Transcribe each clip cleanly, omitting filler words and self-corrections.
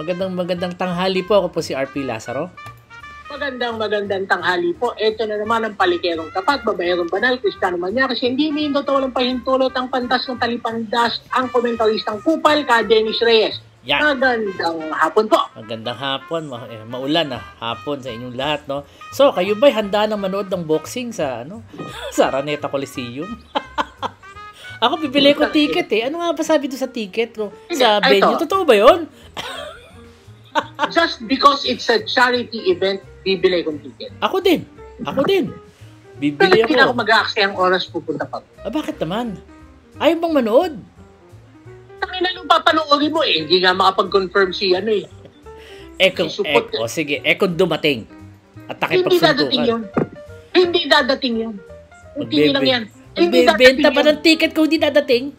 Magandang tanghali po. Ako po si RP Lazaro. Magandang tanghali po. Ito na naman ang palikerong tapat, babayerong banal, Kristiyano Manyakis, hindi mindo to walang pahintulot ang pantas ng talipandas, ang komentaristang kupal ka Dennis Reyes. Yan. Magandang hapon po. Magandang hapon. Maulan na hapon sa inyong lahat, no? So, kayo ba'y handa nang manood ng boxing sa sa Araneta Coliseum? Ako bibili ko ticket eh. Ano nga ba sabi doon sa ticket ko? Sa venue. Totoo ba yun? Just because it's a charity event, bibili kong ticket. Ako din. Bibili Pero ako. hindi na ako mag-aaksaya ang oras pupunta pa. Bakit naman? Ayaw bang manood? Tangina nung papanoorin mo eh. Hindi nga makapag-confirm si Sige. Kung dumating. At hindi dadating yun. Hindi dadating yun. Hindi lang yan. Benta pa ng ticket kung hindi dadating?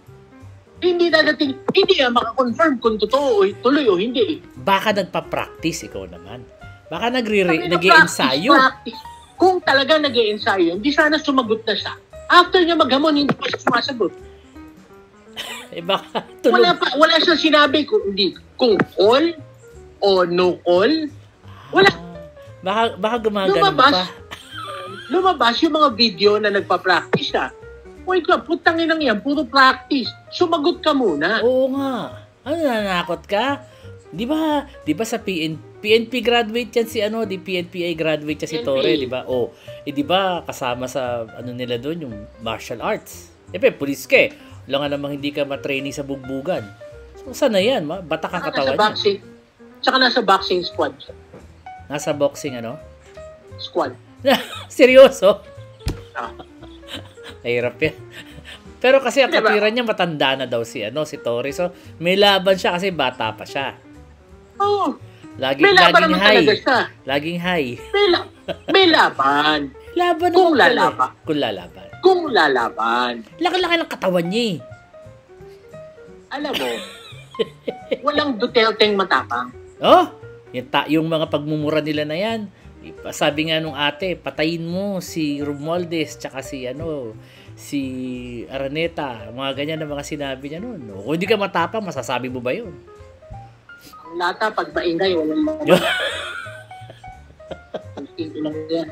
Hindi dadating. Hindi nga makakonfirm kung totoo o tuloy o hindi. Baka nagpa-practice ikaw naman. Baka nag-i-ensayo. Kung talaga nag-i-ensayo, hindi sana sumagot na siya. After niya maghamon, hindi pa siya sumasagot. Baka tulog. Wala siya sinabi kung call o no call. Wala. Baka gumagano pa. Lumabas yung mga video na nagpa-practice siya. Wait ka, putangin lang yan, puro practice. Sumagot ka muna. Oo nga. Ano, nanakot ka? Di ba sa PNP graduate yan si di PNPA graduate yan si Torre, di ba? Di ba kasama sa nila doon yung martial arts. Police ka eh. Wala nga namang hindi ka matraining sa bugbugan. So, sana yan, bata ka katawan niya. Tsaka nasa boxing squad siya. Nasa boxing Squad. Seryoso? Mahirap yan. Pero kasi ang katwiran niya matanda na daw si Torre. So, may laban siya kasi bata pa siya. Oo. Laging high. Laging high. May laban. Laban Kung lalaban. Laki-laki ng katawan niya eh. Alam mo, walang Duterte matapang. Yung mga pagmumura nila na yan. Sabi nga nung ate, patayin mo si Romualdez tsaka si Araneta. Mga ganyan na mga sinabi niya noon. Kung hindi ka matapang, masasabi mo ba yun? Ang lata, pag maingay, walang mga. Hindi lang yan.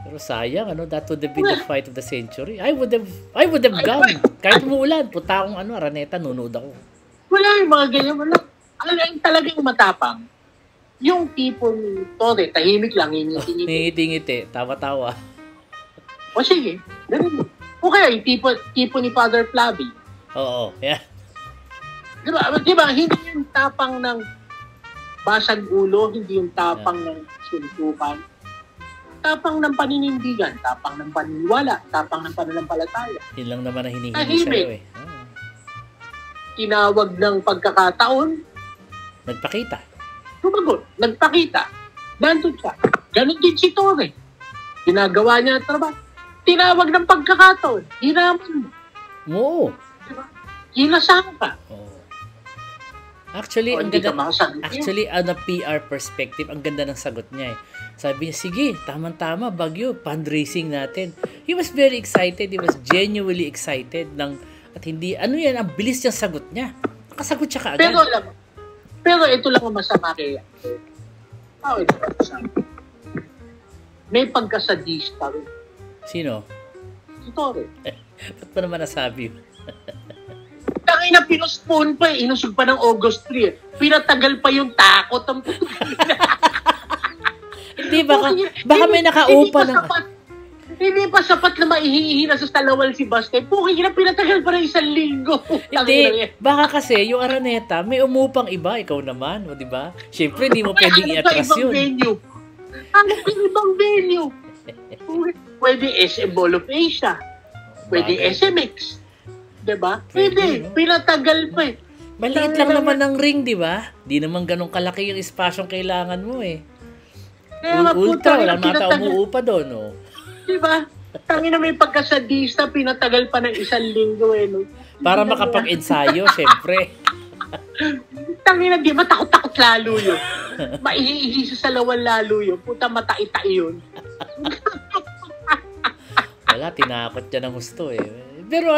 Pero sayang, that would have been the fight of the century. I would have gone. Kahit umuulan, punta akong Araneta, nunood ako. Wala yung mga ganyan. Wala. Ang talagang matapang. Yung tipo ni Torre, tahimik lang, ngiti-ngiti, tawa-tawa. O sige, ganun. O kaya yung tipo ni Father Flavi. Oo, yeah. Diba, hindi yung tapang ng basag ulo, hindi yung tapang ng suntukan. Tapang ng paninindigan, tapang ng paniniwala, tapang ng pananampalataya. Yun lang naman ang hinihingi sa'yo eh. Tinawag ng pagkakataon. Nagpakita. Sumagot, nagpakita. Nandun siya. Ganon din si Torre. Ginagawa niya ang trabaho. Tinawag ng pagkakataon. Hiraman mo. Oo. Diba? Hinasama ka. Oo. Actually, ang ganda. Actually, on a PR perspective, ang ganda ng sagot niya eh. Sabi niya, sige, tama-tama, Baguio, fundraising natin. He was very excited. He was genuinely excited. At hindi, ang bilis niyang sagot niya. Nakasagot siya kaagad. Pero ito lang ang masama kaya. May pagkasadista rin. Sino? Si Torre. Ba't pa naman nasabi? Tangay na pinuspon pa eh. Inusog pa ng August 3 eh. Pinatagal pa yung takot. Hindi, baka may nakaupa na. Hindi pa sapat na maihihi na sa Talawal si Bastay. Pinatagal pa ng 1 linggo. Hindi, baka kasi yung Araneta, may umupang iba, ikaw naman, di ba? Siyempre, hindi mo pwedeng i-atras yun. Ano pa ibang venue? Pwede SM Ball of Asia. Pwede SMX. Diba? Pwede. Pinatagal pa eh. Maliit lang naman ng ring, di ba? Di naman ganun kalaki yung espasyong kailangan mo eh. Ultra, wala mata umuupa doon, no? Diba? Tangina may pagkasadista, pinatagal pa ng 1 linggo eh, no? Para makapag-ensayo, syempre. Tangina, di ba? Takot-takot lalo yun. Maihihi sa Salawal lalo yun. Puta, matai-tai yun. Wala, tinakot niya ng gusto eh. Pero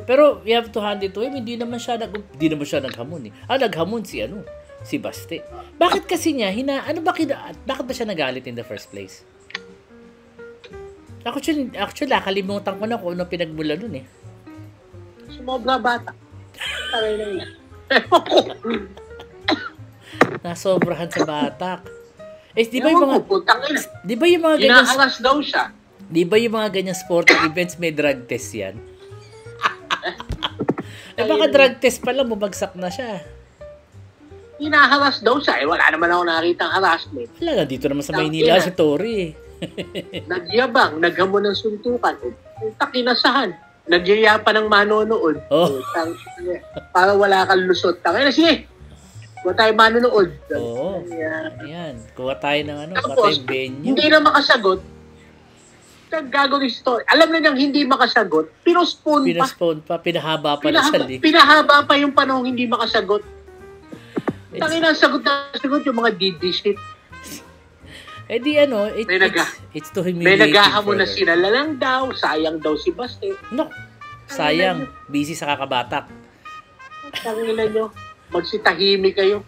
pero you have to hand it to him, hindi naman siya naghamon eh. Naghamon si Baste. Bakit kasi niya, bakit ba siya nagalit in the first place? Actually, nakalimutan ko na kung ano pinagmula nun eh. Sumobra bata. Tawag na yan. Nasobrahan sa batak. Di ba yung mga ganyan, inaangas daw siya. Di ba yung mga ganyang sporting events may drug test yan? Baka drug test pa lang, bumagsak na siya. Hinaharas daw siya. Wala naman ako nakita ang harassment. Wala, dito naman sa Maynila si Tori. Nagyabang, naghamon ng suntukan. Takinasahan. Nagyaya pa ng manonood. Oh. Para wala kang lusot. Takina, sige. Kuha tayo manonood. Oo. Ayan. Kuha tayo ng Tapos, venue. hindi na makasagot. Gagawin story. Alam na niyang hindi makasagot. Pinospone pa. Pinahaba pa na sa leak. Pinahaba pa yung panahon hindi makasagot. Tangina, sagot yung mga DD shit. It's to humiliate. May naghahamon na sila lang daw. Sayang daw si Baste. No. Sayang. Busy sa kakabatak. Tangina nyo. Magsitahimi kayo.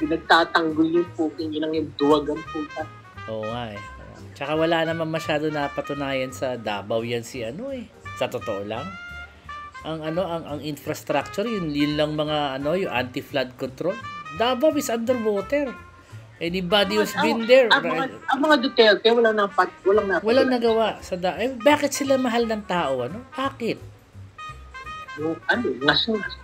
Pinagtatanggol yung puking inang yung duwag ang puta. Oo nga eh. Tsaka wala naman masyado napatunayan sa Davao yan sa totoo lang. Ang infrastructure, yun lang mga yung anti-flood control. Davao is underwater. Anybody who's been there. Ang mga Duterte, walang nagawa sa bakit sila mahal ng tao, Bakit? Ngas-ngas.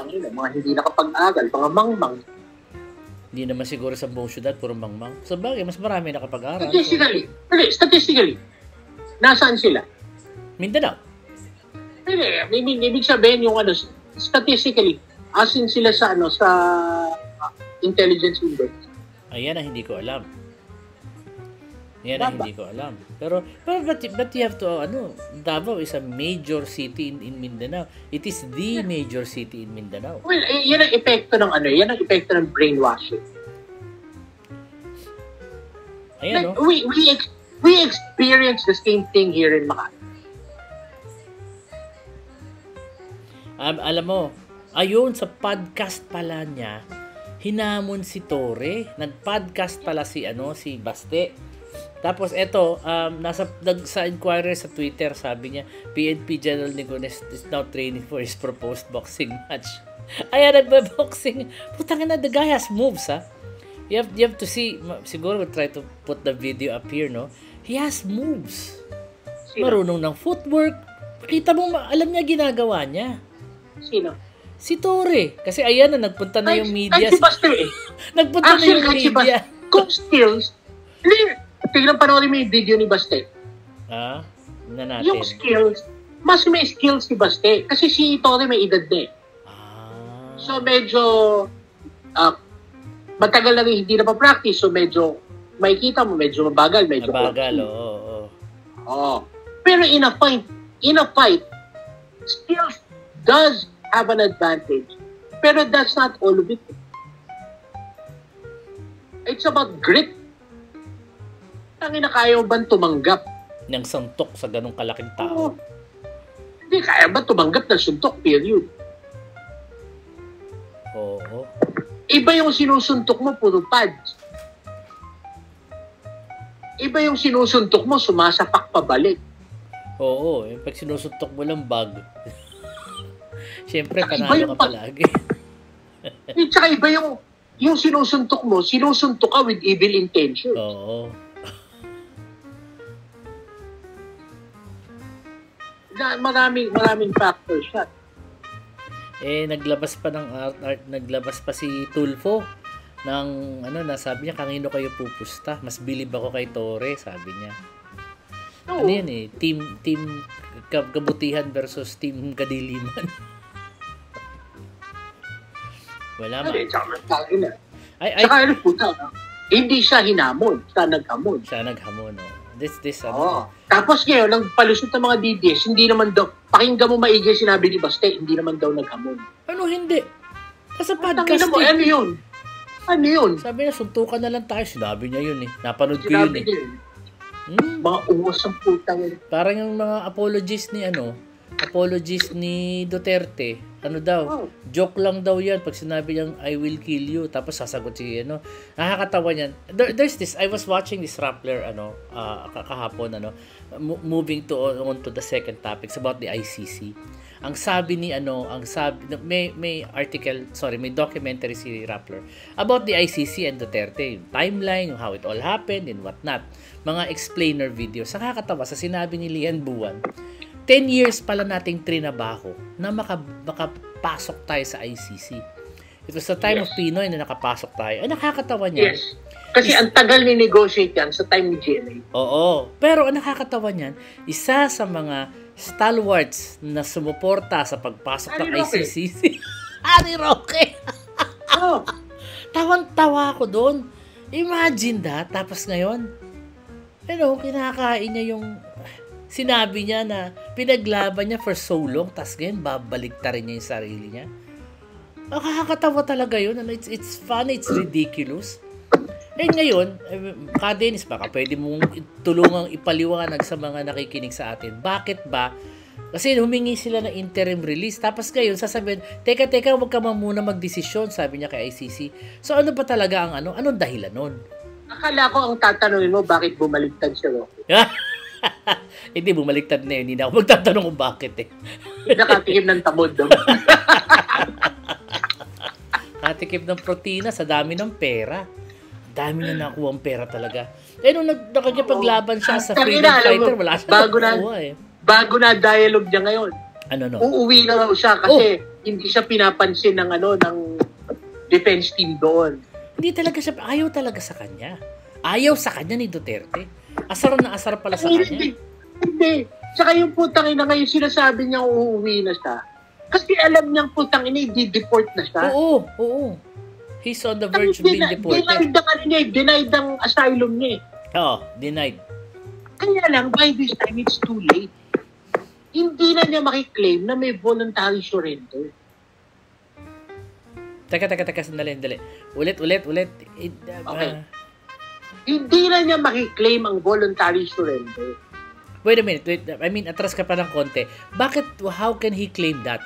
Mga hindi nakapag-aral, mga mangmang. Hindi naman siguro sa buong syudad, puro mangmang. Sa bagay, mas marami nakapag-aral. Statistically, nasaan sila? Mindanao. Hindi, ibig sabihin yung statistically, asin sila sa intelligence index. Ayan ang hindi ko alam. Pero but you have to, Davao is a major city in Mindanao. It is the major city in Mindanao. Well, yan ang epekto ng brainwashing. Ayan, we experience the same thing here in Makati. Alam mo, ayun sa podcast pala niya, hinamon si Tore, nag-podcast pala si Baste. Tapos eto, sa inquirer sa Twitter, sabi niya, PNP General Nicones is now training for his proposed boxing match. Ayan, nagbe-boxing. Putang ina, the guy has moves, ha? You have to see, siguro we'll try to put the video up here, no? He has moves. Marunong ng footwork. Kita mo, alam niya ginagawa niya. Sino? Si Tore. Kasi ayan na, nagpunta na yung media. Si Baste eh. Nagpunta na yung media. Kung skills, tignan panoorin mo yung video ni Baste. Na natin. Yung skills, mas may skills si Baste. Kasi si Tore may edad na eh. So medyo, matagal na rin hindi na pa-practice. So medyo, makikita mo, medyo mabagal. Oo. Pero in a fight, skills does have an advantage. Pero that's not all of it. It's about grit. Tangina, kaya mo ba tumanggap ng suntok sa ganong kalaking tao? Hindi, kaya ba tumanggap ng suntok, period? Oo. Iba yung sinusuntok mo, puro pads. Iba yung sinusuntok mo, sumasapak pabalik. Oo, pag sinusuntok mo lang bag. Siyempre, panalo ka palagi. Tsaka iba yung sinusuntok mo, sinusuntok ka with evil intention. Oo. Maraming factors siya. Naglabas pa si Tulfo ng sabi niya, kanino kayo pupusta? Mas bilib ako kay Tore, sabi niya. Oo. Yan team kabutihan versus team kadiliman. Wala man. Hindi siya hinamon, siya naghamon. Tapos ngayon, nagpalusot ng mga DDS, hindi naman daw, pakinggan mo maigi sinabi ni Baste, hindi naman daw naghamon. Hindi? Sa podcast Ano yun? Sabi niya, suntukan na lang tayo. Sinabi niya yun eh. Napanood ko yun eh. Mga uwas ang putang yun. Parang yung mga apologies ni apologies ni Duterte. Ano daw? Joke lang daw yan pag sinabi niyang I will kill you. Tapos sasagot si nakakatawa niyan. There's this, I was watching this Rappler kahapon moving on to the second topic. It's about the ICC. Ang sabi ni may article, may documentary si Rappler about the ICC and Duterte, yung timeline, how it all happened and what not. Mga explainer videos. Nakakatawa sa sinabi ni Lian Buwan. 10 years pala nating trinabaho na makapasok tayo sa ICC. It was the time of Pinoy na nakapasok tayo. Ay, nakakatawa niya. Yes. Kasi ang tagal ni negotiate yan sa time ni GMA. Oo. Pero ang nakakatawa niyan, isa sa mga stalwarts na sumuporta sa pagpasok ng ICC, si Harry Roque. Oh. Tawang-tawa ko doon. Imagine that. Tapos ngayon, kinakain niya yung sinabi niya na pinaglaban niya for so long, tas ngayon babaliktarin niya yung sarili niya. Nakakatawa talaga yun. It's funny, it's ridiculous. Ngayon, Dennis, baka pwede mong tulungang ipaliwanag sa mga nakikinig sa atin. Bakit ba? Kasi humingi sila ng interim release. Tapos ngayon, sasabihin, teka, huwag ka muna magdesisyon, sabi niya kay ICC. So ano ba talaga ang anong dahilan nun? Akala ko ang tatanungin mo, bakit bumaliktad siya, Roque? Hindi, bumaliktad na yun. Hindi na ako magtatanong kung bakit Nakatikim ng tamod daw. Nakatikim ng protina sa dami ng pera. Dami na nakuha ang pera talaga. Nung nakikipaglaban siya sa freedom fighter, wala siya nakuha Bago na dialogue niya ngayon. Uuwi na raw siya kasi hindi siya pinapansin ng defense team doon. Hindi talaga siya, ayaw talaga sa kanya. Ayaw sa kanya ni Duterte. Asar na asar pala sa kanya. Hindi. Tsaka yung putang ina ngayon sinasabi niya uuwi na siya. Kasi alam niyang putang ina, i-deport na siya. Oo. He's on the verge of being deported. Denied ang asylum niya Oo, denied. Kaya lang, by this time, it's too late. Hindi na niya makiklaim na may voluntary surrender. Teka, sandali. Ulit. Okay. Hindi na niya makiklaim ang voluntary surrender. Wait a minute. I mean, atras ka pa ng konti. How can he claim that?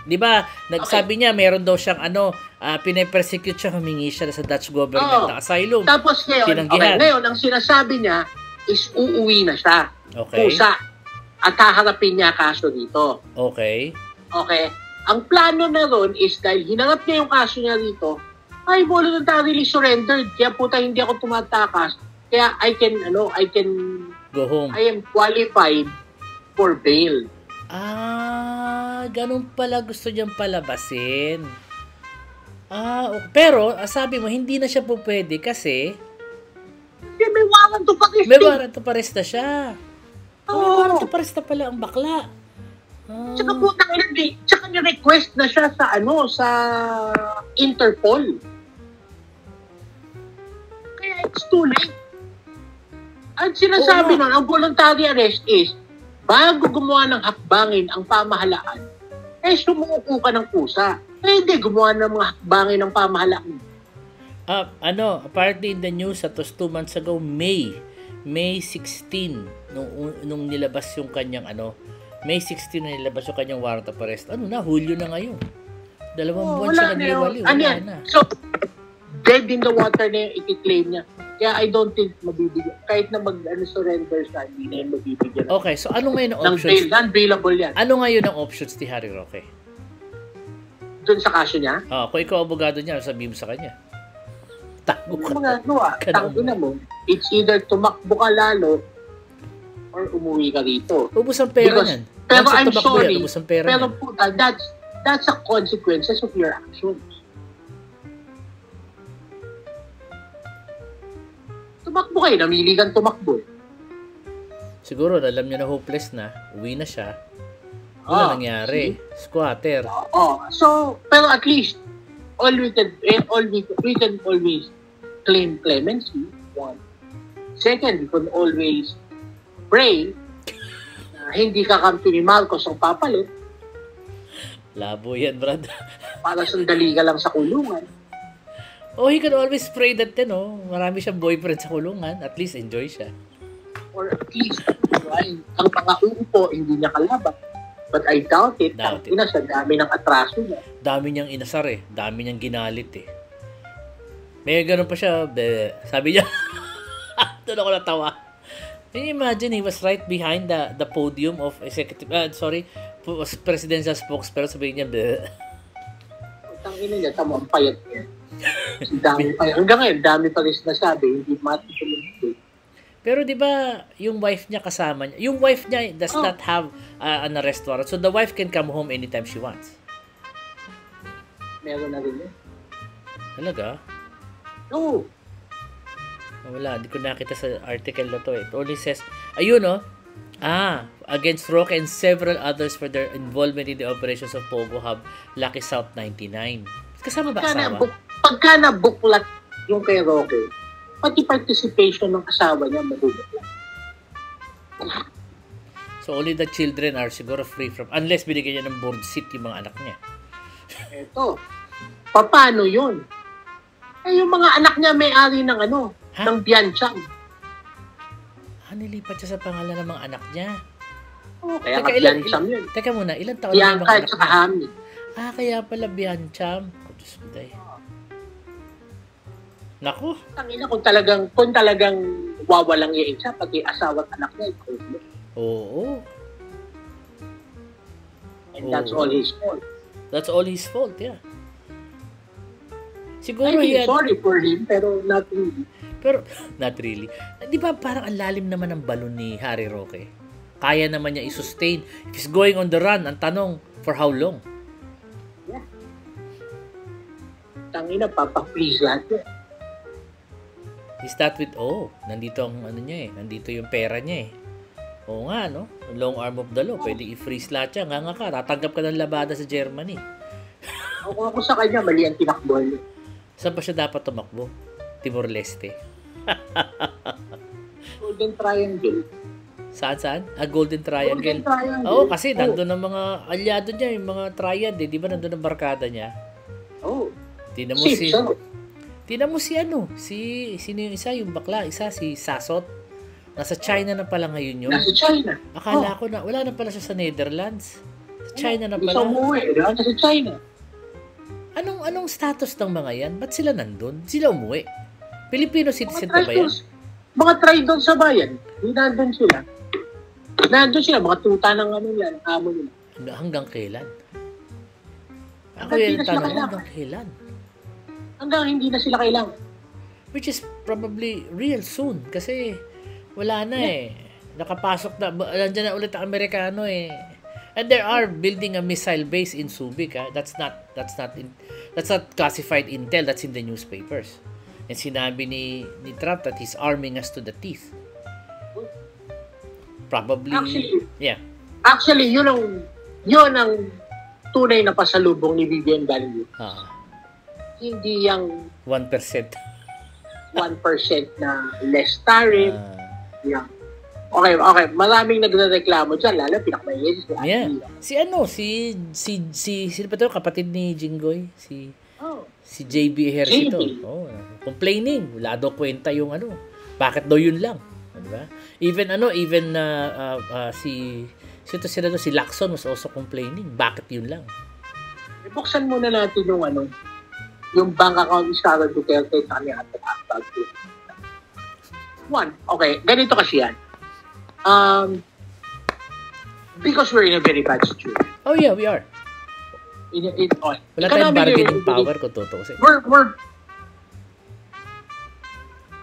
Di ba, nagsabi niya, meron daw siyang pinapersecute siya, humingi siya sa Dutch government ng asylum. Tapos ngayon, ang sinasabi niya is uuwi na siya. Okay. Pusa. At haharapin niya kaso dito. Okay. Ang plano na ron is dahil hinarap niya yung kaso niya dito, ay voluntarily surrendered. Kaya puta, hindi ako tumatakas. Kaya I can go home. I am qualified for bail. Ganun pala gusto niyang palabasin. Okay. Pero, sabi mo, hindi na siya po pwede kasi may warrant to arrest. May warrant to arrest na siya. Oo. Warrant to arrest na pala ang bakla. Tsaka putang ina, tsaka ni-request na siya sa Interpol. Kaya it's too late. At sinasabi nun, ang voluntary arrest is, bago gumawa ng hakbangin ang pamahalaan, sumuko ka ng kusa. Hindi gumawa ng mga hakbangin ng pamahalaan. Apparently in the news, that was 2 months ago, May 16, nung nilabas yung kanyang May 16 na nilabas yung kanyang warrant of arrest. Hulyo na ngayon. 2 buwan siya nagliwali. Wala na. So, dead in the water na yung i-claim niya. Kaya I don't think mabibigyan. Kahit na surrender siya, hindi na yung mabibigyan. Okay, so ano ngayon ang options? Non-bailable yan. Ano ngayon ang options ni Harry Roque? Doon sa kaso niya? Kung ikaw abogado niya, sabihin mo sa kanya. Tago ka. Tango na mo. It's either tumakbo ka lalo or umuwi ka rito. Ubus ang pera niyan. Pero I'm sorry. Pero that's a consequences of your actions. Tumakbo kayo, namili kang tumakbo. Siguro, alam niya na hopeless na, uwi na siya. Wala nangyari. Squatter. So, pero at least, we can always claim clemency. One. Second, we can always pray na hindi kakampi ni Marcos ang papalit. Labo yan, brad. Para sandali ka lang sa kulungan. He can always pray that, marami siyang boyfriend sa kulungan. At least, enjoy siya. Or at least, ang mga uupo, hindi niya kalaban. But I doubt it. Doubt it. Sa dami ng atraso niya. Dami niyang inasar eh. Dami niyang ginalit eh. May ganun pa siya. Sabi niya, doon ako natawa. Can you imagine, he was right behind the podium of presidential spokesperson. Sabi niya, Tangina niya, tama, ang payat niya. Dami pa. Hanggang ngayon, dami pa rin sinasabi. Hindi matutulog. Pero di ba yung wife niya kasama niya? Yung wife niya does not have an arrest warrant. So the wife can come home anytime she wants. Meron na rin eh. Talaga? Oo. Wala, hindi ko nakita sa article na to eh. It only says, ayun against Roque and several others for their involvement in the operations of Pogo Hub, Lucky South 99. Kasama ba asawa? Pagka nabuklat yung kay Roque, pati participation ng asawa niya mabubuklat. So only the children are siguro free from, unless binigyan niya ng board seat yung mga anak niya. Eto, paano yun? Yung mga anak niya may-ari ng ng Biancham. Nilipat siya sa pangalan ng mga anak niya. Kaya Biancham yun. Teka muna, ilang taon na yung mga anak niya? Hami. Kaya pala Biancham. Diyos ko day. Naku. Tangina, kung talagang wawalang iin siya, pati asawa at anak niya. Oo. And that's all his fault. That's all his fault, yeah. Siguro sorry for him, pero not really. Pero, not really. Di ba parang ang lalim naman ng balon ni Harry Roque? Kaya naman niya i-sustain. If he's going on the run, ang tanong, for how long? Yeah. Tangina, papa-freeze lahat yun. Is that with, nandito ang niya eh. Nandito yung pera niya eh. Oo nga, no? Long arm of the law. Pwede i-freeze lahat yan. Nga ka, tatanggap ka ng labada sa Germany. Ako sa kanya, mali ang tinakbo niya. Saan pa siya dapat tumakbo? Timor-Leste. Golden Triangle. Saan? Golden Triangle. Golden Triangle. Oo, kasi nandun ang mga alyado niya, yung mga triad eh. Di ba nandun ang barkada niya? Oo. Tingnan mo sino yung isa, yung bakla, si Sasot. Nasa China na pala ngayon yun. Nasa China. Akala ko na, wala na pala siya sa Netherlands. Sa China na pala. Isa umuwi, nasa China. Anong status ng mga yan? Ba't sila nandun? Sila umuwi? Filipino citizen pa ba yan? Mga try-down sa bayan. Hindi nandun sila. Nandun sila, mga tuta ng yan, amo nila. Hanggang kailan? Ako yung tanong, hanggang kailan? Hanggang hindi na sila kailangan. Which is probably real soon. Kasi wala na eh. Nakapasok na, nandiyan na ulit ang Amerikano eh. And they are building a missile base in Subic. That's not classified intel. That's in the newspapers. And sinabi ni Trump that he's arming us to the teeth. Probably. Actually, yun ang tunay na pasalubong ni Vivian Galindo. Hindi yung 1%. 1% na less tariff. Yeah. Okay. Maraming nagrereklamo dyan. Lalo, pinakamayos. Sino pa to? Kapatid ni Jinggoy? Si JB Ejercito. Complaining. Wala daw kwenta yung Bakit daw yun lang? Diba? Even si Lacson was also complaining. Bakit yun lang? Buksan muna natin yung bank account ni Sara Duterte sa kanyang at one. Okay, ganito kasi yan. Because we're in a very bad situation. Oh yeah, we are. Wala tayong bargaining power kung totoo.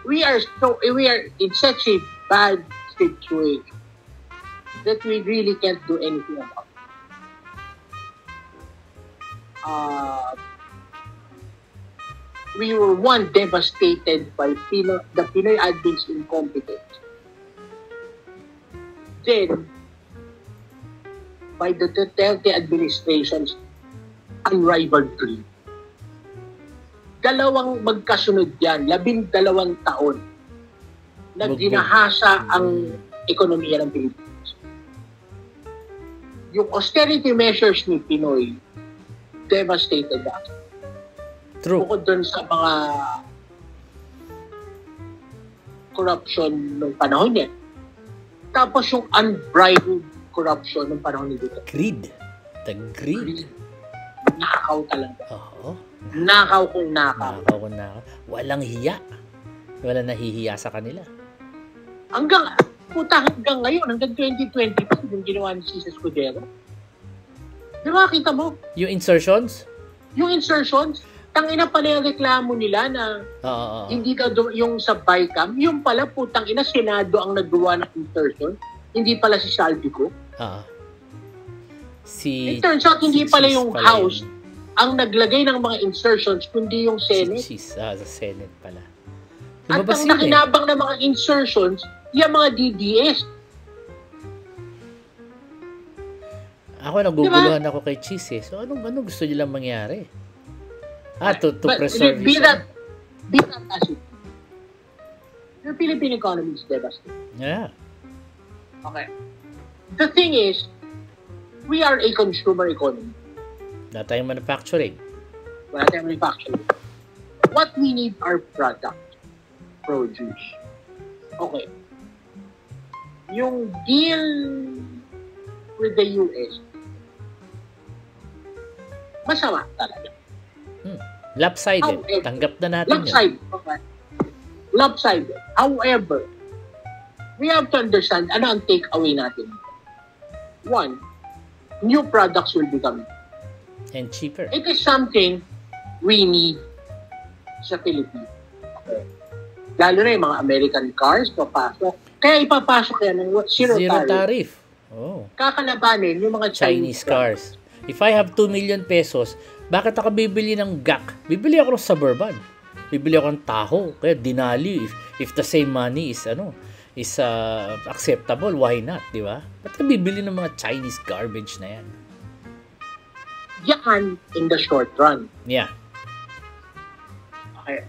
We are in such a bad situation that we really can't do anything about it. We were devastated by the Pinoy admin's incompetence. Then, by the Duterte administration's unrivaled greed. 2 magkasunod yan, 12 taon na ginahasa ang ekonomiya ng Pilipinas. Yung austerity measures ni Pinoy devastated us. True. Bukod dun sa mga corruption ng panahon niya. Tapos yung unbridled corruption ng panahon ni Duterte. Greed. The greed. Nakaw talaga. Oo. Nakaw kung nakaw. Nakaw kung nakaw. Walang hiya. Walang nahihiya sa kanila. Hanggang ngayon, hanggang 2022, yung ginawa ni Jesus Escudero. Di ba, kita mo? Yung insertions? Yung insertions, tangina pala yung reklamo nila na hindi ka yung sa BICAM, yung pala putang ina, Senado ang nagawa ng insertion, hindi pala si Saldico. It turns out, hindi pala yung House ang naglagay ng mga insertions, kundi yung Senate. Sa Senate pala. At ang nakinabang ng mga insertions, yung mga DDS. Ako, naguguluhan ako kay Cheese eh. So, anong gusto nila mangyari? To preserve be that as it. The Philippine economy is devastated. Yeah. Okay. The thing is, we are a consumer economy. Wala tayong manufacturing. What we need are product, produce. Okay. Yung deal with the US, masama talaga. Lopsided. Tanggap na natin yun. Lopsided. However, we have to understand ano ang take-away natin. One, new products will be coming. And cheaper. It is something we need sa Pilipinas. Okay. Lalo na yung mga American cars, papasok. Kaya ipapasok yan ng zero tariff. Oh. Kakalabanin yung mga Chinese cars. If I have 2 million pesos, bakit ako bibili ng GAC? Bibili ako ng Suburban. Bibili ako ng Tahoe. Kaya Denali, if the same money is acceptable, why not, di ba? Ba't ka bibili ng mga Chinese garbage na yan? Yan in the short run. Yeah. Okay.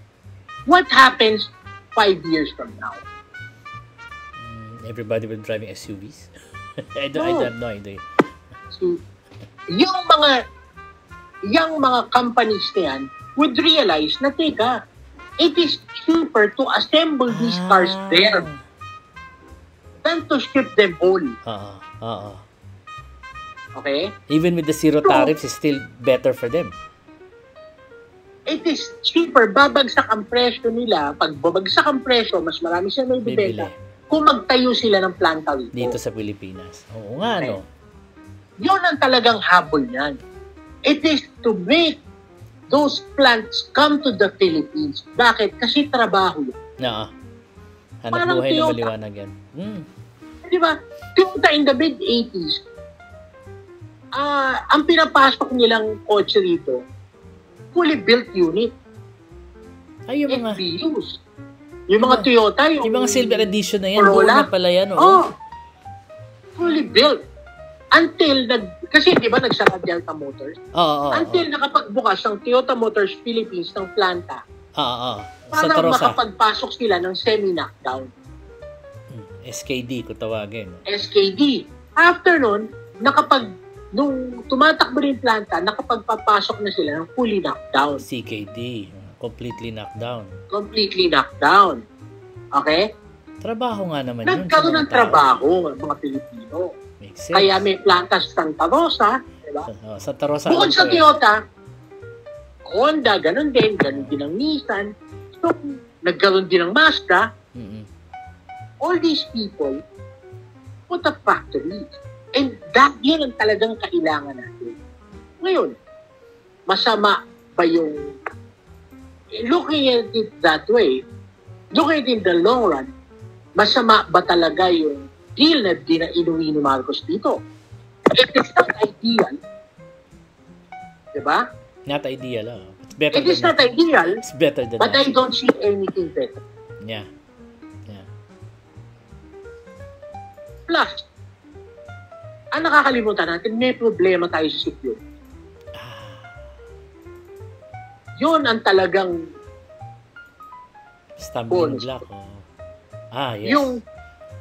What happens 5 years from now? Everybody will driving SUVs? I don't know. So, yung mga companies na yan would realize na, teka, it is cheaper to assemble these cars there than to ship them whole. Okay? Even with the zero tariffs, it's still better for them. It is cheaper. Babagsak ang presyo nila. Pag babagsak ang presyo, mas marami sila may bibenta kung magtayo sila ng planta dito sa Pilipinas. Oo nga, okay. No? Yun ang talagang habol niyan. It is to make those plants come to the Philippines. Bakit? Kasi trabaho yan. Hanap buhay na maliwanag yan. Di ba? Toyota in the mid-80s, ang pinapasok nilang kotse rito, fully built unit. Ay, yung mga FBUs. Yung mga Toyota, yung mga silver edition na yan, buo na pala yan. Fully built. Until, kasi di ba nagsara Delta Motors? Until nakapagbukas ang Toyota Motors Philippines ng planta. Para makapagpasok sila ng semi-knockdown. SKD, kung tawagin. SKD. After nun, nung tumatakbo rin planta, nakapagpapasok na sila ng fully knockdown. CKD. Completely knockdown. Okay? Trabaho nga naman yun. Nagkaroon ng trabaho ng mga Pilipino. Makes sense. Kaya may planta sa Santa Rosa. Diba? Santa Rosa. Bukod sa Toyota, Honda, ganun din ang Nissan. So, nagkaroon din ng Mazda. All these people put up factories. And yun ang talagang kailangan natin. Ngayon, masama ba yung looking at it that way, looking at it in the long run, masama ba talaga yung deal na inuwi ni Marcos dito? It is not ideal. Diba? Not ideal. It's better it is not ideal. It's better than but I don't see anything better. Yeah. Plus, ang nakakalimutan natin, may problema tayo sa security. Yun ang talagang stumbling block. Yes. Yung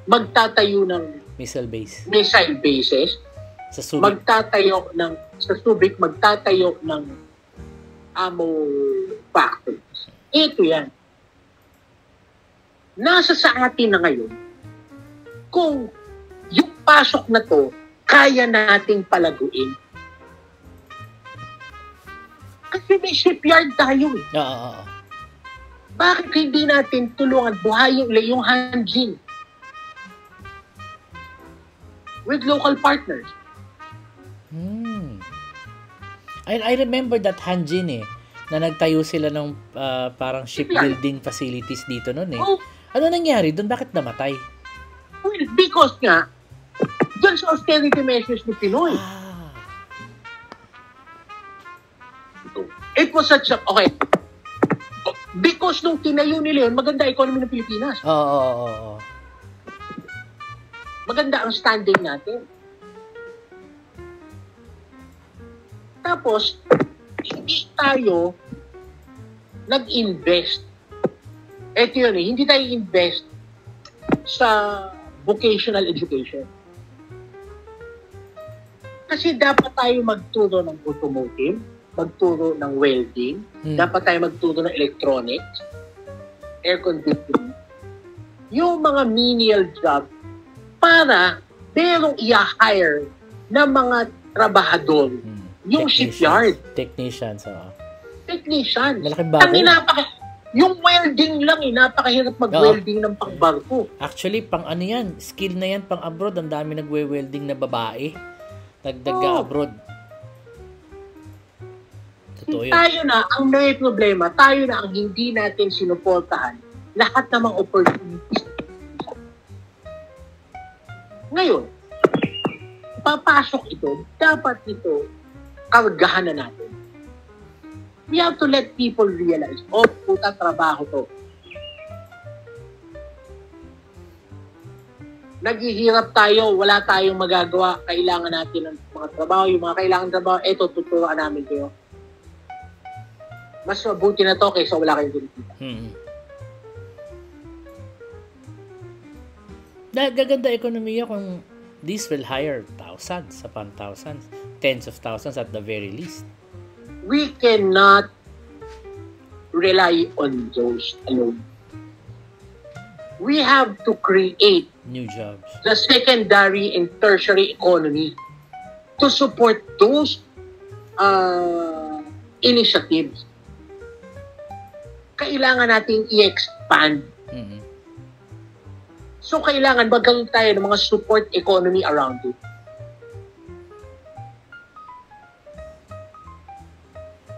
magtatayo ng missile bases sa Subic. Sa Subic, magtatayo ng ammo factories. Ito yan. Nasa sa atin na ngayon kung yung pasok na to kaya nating palaguin. Kasi may shipyard tayo eh. Oo. Bakit hindi natin tulungan buhayin yung Hanjin with local partners? I remember that Hanjin na nagtayo sila ng parang shipbuilding facilities dito noon eh. Oh, Ano nangyari doon? Bakit namatay? well, because nga, dyan sa austerity measures ni Pinoy. It was such a, okay, because nung tinayo nila yun, maganda economy ng Pilipinas. Oo. Maganda ang standing natin. Tapos, hindi tayo nag-invest. Ito yun hindi tayo invest sa vocational education. Kasi dapat tayo magturo ng automotive, magturo ng welding, dapat tayo magturo ng electronics, air conditioning, yung mga menial job para merong i-hire na mga trabahador. Yung shipyard. Technicians. Technician. Malaking bagay. Yung welding lang napakahirap mag-welding ng pangbarko. Actually, pang ano yan, skill na yan, pang abroad, ang dami nagwe-welding na babae. Nagdaga-abroad. Totoo yun. Tayo na, ang may problema, tayo na ang hindi natin sinuportahan lahat ng mga opportunities. Ngayon, papasok ito, dapat ito, kargahan na natin. We have to let people realize, puta, trabaho to. Naghihirap tayo, wala tayong magagawa, kailangan natin ng mga trabaho, yung mga kailangan trabaho, eto, tuturuan namin kayo. Mas mabuti na to kaysa wala kayong kinikita. Gaganda ekonomiya kung this will hire thousands upon thousands, tens of thousands at the very least. We cannot rely on those alone. We have to create new jobs, the secondary and tertiary economy to support those initiatives. Kailangan natin i-expand. So, kailangan magkaroon tayo ng mga support economy around it.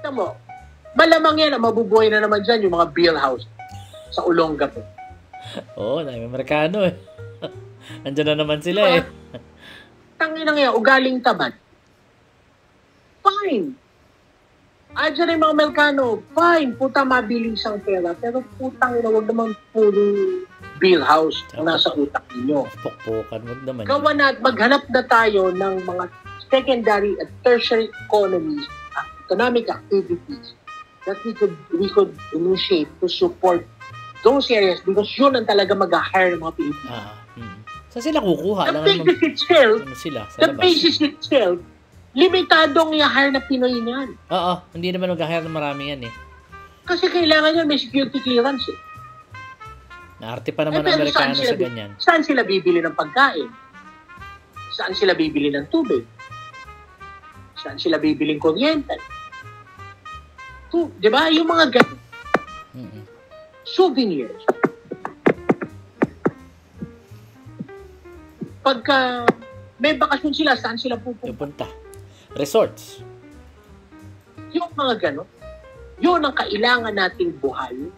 Mo, malamang yan, mabubuhay na naman dyan yung mga beer house sa Olongapo. Oo, may Amerikano eh. Andiyan na naman sila eh. Tangin na nga, ugaling tamad. Fine. Andiyan na yung mga Amerikano. Fine, puta mabilis ang pera. Pero putang ina, huwag naman puro beer house na nasa utak ninyo. Pukpukan, huwag naman. Gawa na, maghanap na tayo ng mga secondary at tertiary economic activities that we could initiate to support those areas because yun ang talaga mag-hire ng mga Pilipinas. Saan sila kukuha? The basis itself, limitadong i-hire na Pinoy niyan. Oo, hindi naman mag-hire ng marami yan eh. Kasi kailangan yan, may security clearance eh. Naarte pa naman ang Amerikano sa ganyan. Saan sila bibili ng pagkain? Saan sila bibili ng tubig? Saan sila bibiling kuryente? Di ba? Yung mga ganun. Souvenirs. Pagka may bakasyon sila, saan sila pupunta? Resorts. Yung mga ganun, yun ang kailangan nating buhayin.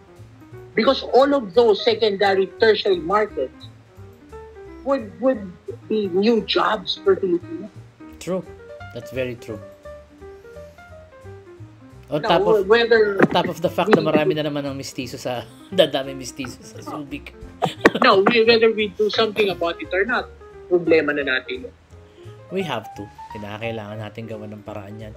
Because all of those secondary, tertiary markets would be new jobs for Filipinos. True. That's very true. On Now, top of the fact na marami na naman ng mistiso sa dadami mistiso sa Subic. No, whether we do something about it or not, problema na natin. We have to. Kailangan natin gawan ng paraan yan.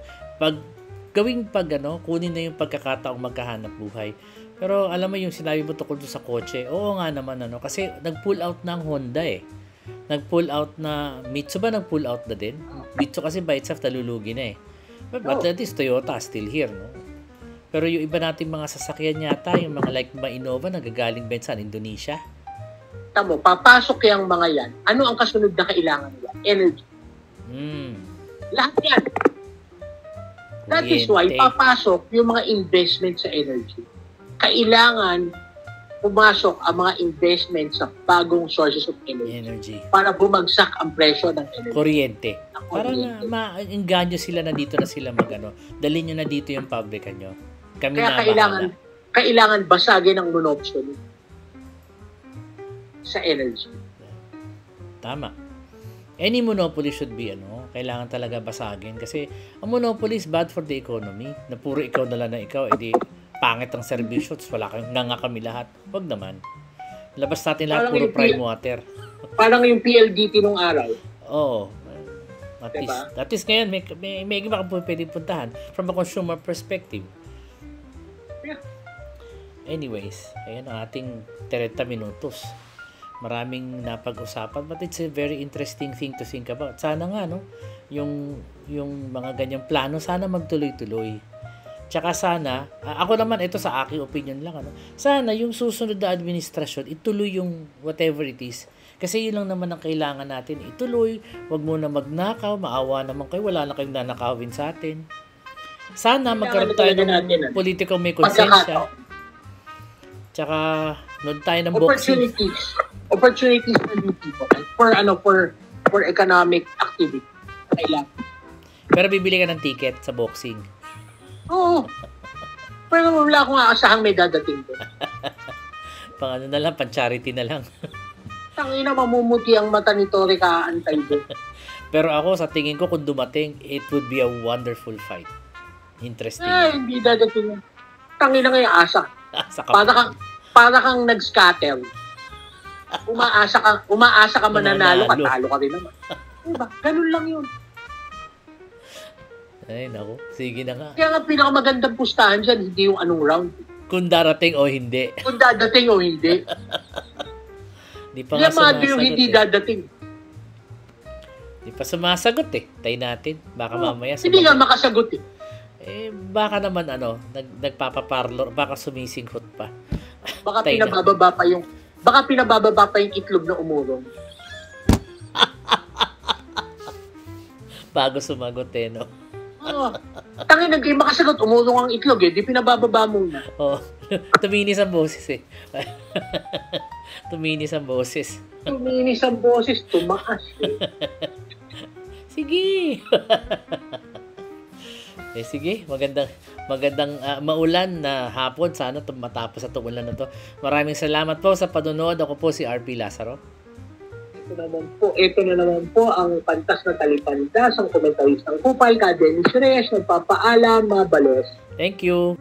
Kunin na yung pagkakataong magkahanap buhay. Pero alam mo yung sinabi mo tungkol sa kotse, oo nga naman kasi nag-pull out na ang Honda eh. Nag-pull out na, Mitsu ba nag-pull out na din? Mitsu kasi by itself nalulugi na eh. But at least Toyota still here, no? Pero yung iba nating mga sasakyan yata, yung mga like Innova, nagagaling ba sa Indonesia? Tamo, papasok yung mga yan. Ano ang kasunod na kailangan nila? Energy. Lahat yan. That is why papasok yung mga investment sa energy. Kailangan pumasok ang mga investment sa bagong sources of energy. Para bumagsak ang presyo ng energy. Kuryente. Para ma-engganyo sila na dito na sila magano. Dalhin nyo na dito yung pabrika nyo. Kami kaya kailangan basagin ang monopsony sa energy. Tama. Any monopoly should be kailangan talaga basagin kasi ang monopoly is bad for the economy. Na puro ikaw na lang na ikaw, edi pangit ang servisyo, wala kang nga kami lahat. Wag naman. Labas natin lahat puro prime water. Parang yung PLDT nung araw. Oo. At least ngayon, may iba ka pwede puntahan from a consumer perspective. Yeah. Anyways, ayan ang ating 30 minutos. Maraming napag-usapan but it's a very interesting thing to think about. Sana nga, yung mga ganyang plano, sana magtuloy-tuloy. Tsaka sana, ako naman, ito sa aking opinion lang, sana yung susunod na administrasyon, ituloy yung whatever it is. Kasi yun lang naman ang kailangan natin. Ituloy, wag muna magnakaw, maawa naman kayo, wala na kayong nanakawin sa atin. Sana magkaroon tayo ng political may konsensya. Tsaka, noon tayo ng boxing. Opportunities for new people. For economic activity. Kailangan. Pero bibili ka ng ticket sa boxing. Oo. Pero wala akong aasahang may dadating doon. Pang na lang, pang charity na lang. Tangina, mamumuti ang mata ni Torre kaantay doon. Pero ako, sa tingin ko, kung dumating, it would be a wonderful fight. Interesting. Hindi dadating. Tangina nga yung asa. Para kang nag-scatter. Umaasa ka mananalo ka, talo ka rin naman. Diba? Ganun lang yun. Ay, naku. Sige na nga. Kaya nga pinakamagandang pustahan dyan, hindi yung anong round. Kung darating o hindi. Kung dadating o hindi. Di pa nga sumasagot yung hindi dadating. Di pa sumasagot Tayo natin. Baka mamaya sumasagot. Hindi nga makasagot baka naman nagpapaparlor, baka sumisinghot pa. Baka pinabababa pa yung itlog na umurong. Bago sumagot no? Tangin, makasagot, umurong ang itlog di pinabababa muna. Tuminis ang boses Tuminis ang boses. Tuminis ang boses, tumakas Sige. Sige, magandang maulan na hapon. Sana matapos sa umulan na to. Maraming salamat po sa panonood. Ako po si RP Lazaro. Ito na naman po ang pantas na talipantas, ang komentaristang kupal, Dennis Reyes, nagpapaalam, mabalos. Thank you.